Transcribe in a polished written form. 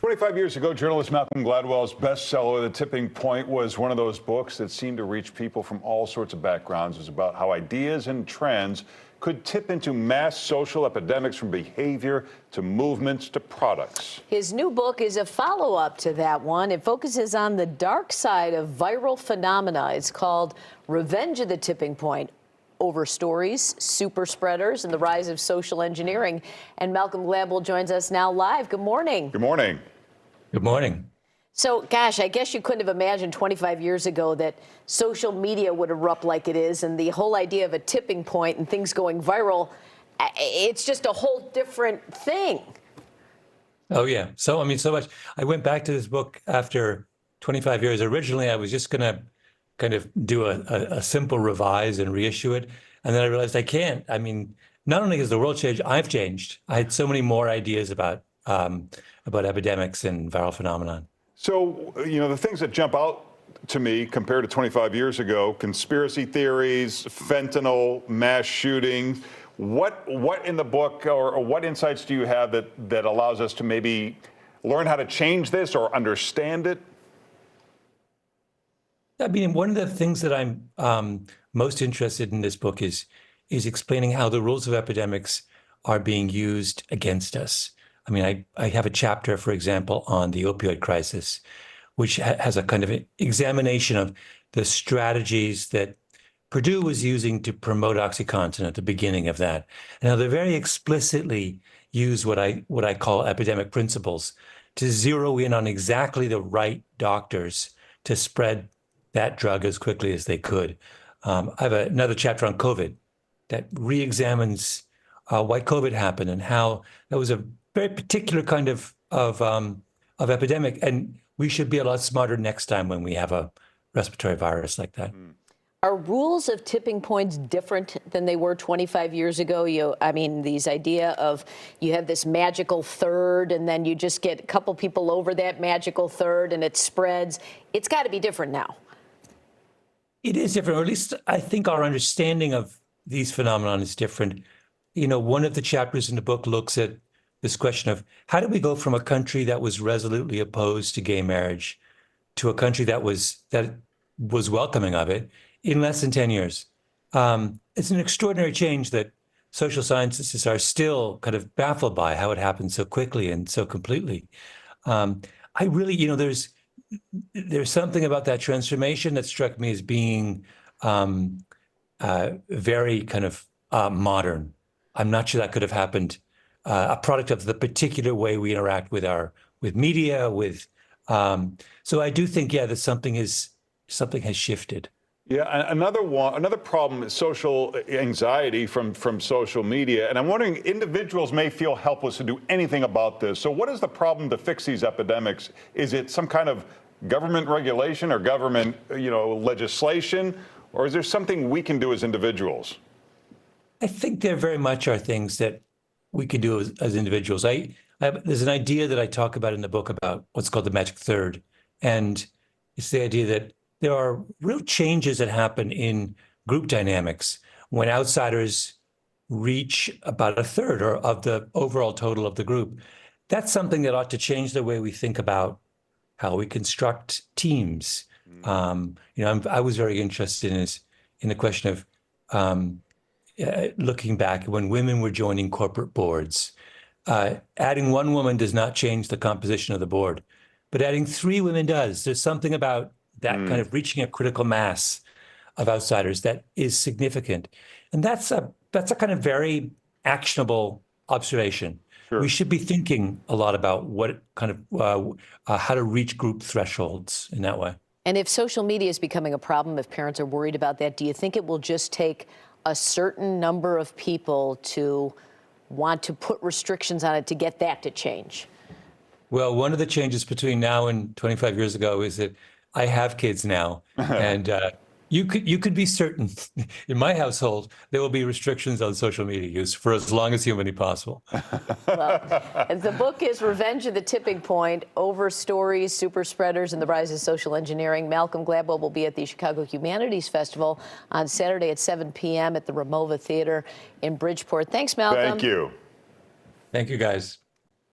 25 years ago, journalist Malcolm Gladwell's bestseller, The Tipping Point, was one of those books that seemed to reach people from all sorts of backgrounds. It was about how ideas and trends could tip into mass social epidemics, from behavior to movements to products. His new book is a follow-up to that one. It focuses on the dark side of viral phenomena. It's called Revenge of the Tipping Point: Over Stories, Super Spreaders, and the Rise of Social Engineering. And Malcolm Gladwell joins us now live. Good morning. Good morning. Good morning. So, gosh, I guess you couldn't have imagined 25 years ago that social media would erupt like it is, and the whole idea of a tipping point and things going viral, it's just a whole different thing. Oh, yeah. So much. I went back to this book after 25 years. Originally, I was just going to kind of do a simple revise and reissue it. And then I realized I can't. I mean, not only has the world changed, I've changed. I had so many more ideas about epidemics and viral phenomenon. So, the things that jump out to me compared to 25 years ago: conspiracy theories, fentanyl, mass shootings. What in the book, or what insights do you have that allows us to maybe learn how to change this or understand it? I mean, one of the things that I'm most interested in this book is explaining how the rules of epidemics are being used against us. I mean, I have a chapter, for example, on the opioid crisis, which has a kind of examination of the strategies that Purdue was using to promote OxyContin at the beginning of that. And how they very explicitly use what I call epidemic principles to zero in on exactly the right doctors to spread that drug as quickly as they could. I have another chapter on COVID that re-examines why COVID happened and how that was a very particular kind of epidemic, and we should be a lot smarter next time when we have a respiratory virus like that. Are rules of tipping points different than they were 25 years ago? I mean, these idea of you have this magical third, and then you just get a couple people over that magical third, and it spreads. It's got to be different now. It is different, or at least I think our understanding of these phenomena is different. One of the chapters in the book looks at this question of how do we go from a country that was resolutely opposed to gay marriage to a country that was welcoming of it in less than 10 years. It's an extraordinary change that social scientists are still kind of baffled by, how it happened so quickly and so completely. I really, there's something about that transformation that struck me as being very kind of modern. I'm not sure that could have happened, a product of the particular way we interact with media, so I do think, yeah, that something has shifted. Yeah, another problem is social anxiety from social media. And I'm wondering, individuals may feel helpless to do anything about this. So what is the problem to fix these epidemics? Is it some kind of government regulation or government, legislation? Or is there something we can do as individuals? I think there very much are things that we can do as individuals. There's an idea that I talk about in the book about what's called the magic third. And it's the idea that there are real changes that happen in group dynamics when outsiders reach about a third of the overall total of the group. That's something that ought to change the way we think about how we construct teams. I was very interested in the question of looking back when women were joining corporate boards. Adding one woman does not change the composition of the board, but adding 3 women does. There's something about that kind of reaching a critical mass of outsiders that is significant. And that's a kind of very actionable observation. Sure. We should be thinking a lot about what kind of how to reach group thresholds in that way. And if social media is becoming a problem, if parents are worried about that, do you think it will just take a certain number of people to want to put restrictions on it to get that to change? Well, one of the changes between now and 25 years ago is that I have kids now, and you could be certain in my household there will be restrictions on social media use for as long as humanly possible. Well, the book is Revenge of the Tipping Point: Over Stories, Super Spreaders, and the Rise of Social Engineering. Malcolm Gladwell will be at the Chicago Humanities Festival on Saturday at 7 p.m. at the Ramova Theater in Bridgeport. Thanks, Malcolm. Thank you. Thank you, guys.